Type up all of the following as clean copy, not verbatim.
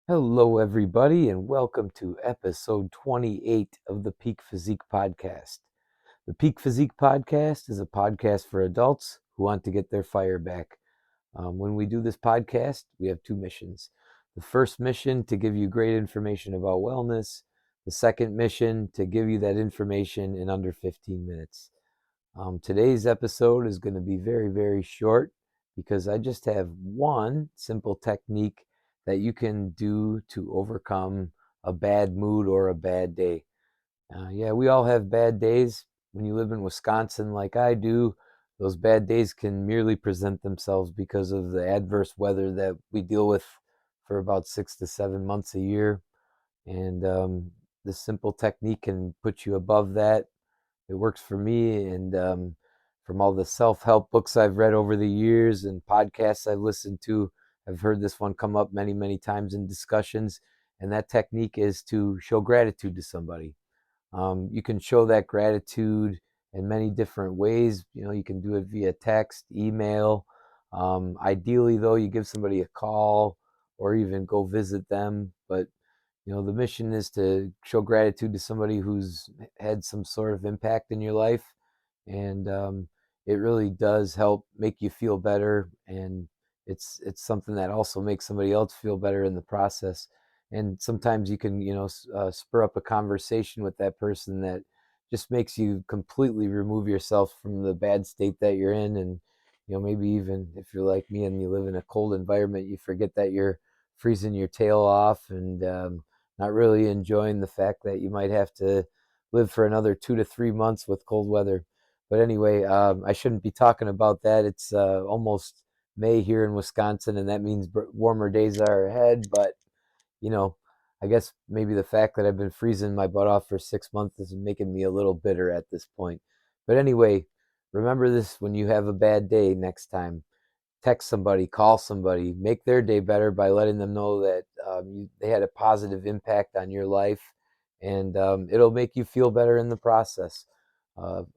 Hello, everybody, and welcome to episode 28 of the Peak Physique podcast. The Peak Physique podcast is a podcast for adults who want to get their fire back. When we do this podcast, we have two missions. The first mission to give you great information about wellness. The second mission to give you that information in under 15 minutes. Today's episode is going to be very, very short because I just have one simple technique that you can do to overcome a bad mood or a bad day. Yeah, we all have bad days. When you live in Wisconsin like I do, those bad days can merely present themselves because of the adverse weather that we deal with for about 6 to 7 months a year. And this simple technique can put you above that. It works for me, and from all the self-help books I've read over the years and podcasts I've listened to, I've heard this one come up many, many times in discussions. And that technique is to show gratitude to somebody. You can show that gratitude in many different ways. You can do it via text, email. Ideally, though, you give somebody a call or even go visit them. But the mission is to show gratitude to somebody who's had some sort of impact in your life, and it really does help make you feel better, and it's something that also makes somebody else feel better in the process. And sometimes you can spur up a conversation with that person that just makes you completely remove yourself from the bad state that you're in. And maybe even if you're like me and you live in a cold environment, you forget that you're freezing your tail off, and not really enjoying the fact that you might have to live for another 2 to 3 months with cold weather. But anyway, I shouldn't be talking about that. It's almost May here in Wisconsin, and that means warmer days are ahead. But you know, I guess maybe the fact that I've been freezing my butt off for 6 months is making me a little bitter at this point. But anyway, remember this when you have a bad day next time. Text somebody, call somebody, make their day better by letting them know that they had a positive impact on your life, and it'll make you feel better in the process.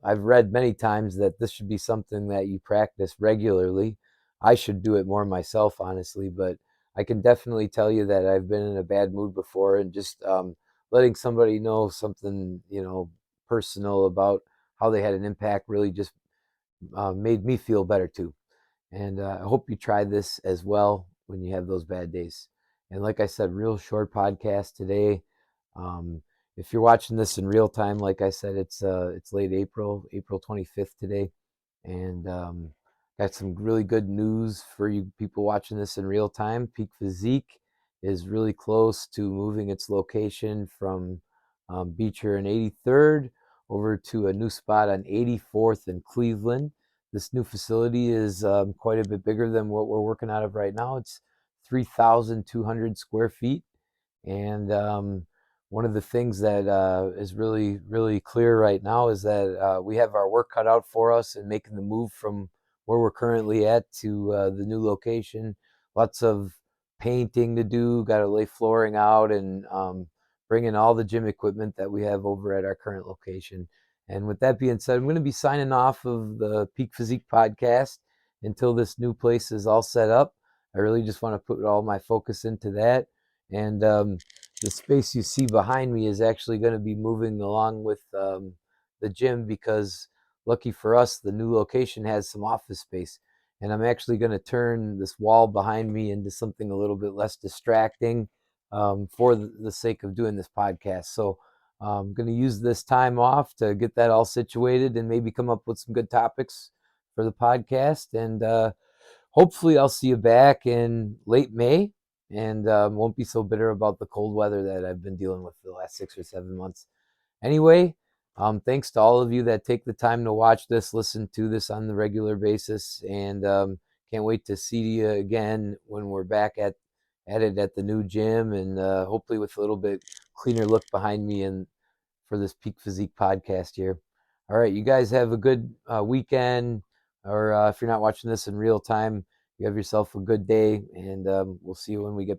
I've read many times that this should be something that you practice regularly. I should do it more myself, honestly, but I can definitely tell you that I've been in a bad mood before, and just letting somebody know something, personal about how they had an impact really just made me feel better too. And I hope you try this as well when you have those bad days. And like I said, real short podcast today. Um, if you're watching this in real time, like I said, it's late April, April 25th today, and got some really good news for you people watching this in real time. Peak Physique is really close to moving its location from Beecher and 83rd over to a new spot on 84th and Cleveland. This new facility is quite a bit bigger than what we're working out of right now. It's 3,200 square feet. And one of the things that is really, really clear right now is that we have our work cut out for us in making the move from where we're currently at to the new location. Lots of painting to do, got to lay flooring out, and bring in all the gym equipment that we have over at our current location. And with that being said, I'm going to be signing off of the Peak Physique podcast until this new place is all set up. I really just want to put all my focus into that. And the space you see behind me is actually going to be moving along with the gym, because lucky for us, the new location has some office space. And I'm actually going to turn this wall behind me into something a little bit less distracting for the sake of doing this podcast. So I'm going to use this time off to get that all situated and maybe come up with some good topics for the podcast. And hopefully I'll see you back in late May, and won't be so bitter about the cold weather that I've been dealing with for the last 6 or 7 months. Anyway, thanks to all of you that take the time to watch this, listen to this on the regular basis, and can't wait to see you again when we're back at it at the new gym, and hopefully with a little bit cleaner look behind me and for this Peak Physique podcast here. All right, you guys have a good weekend, or if you're not watching this in real time, you have yourself a good day, and we'll see you when we get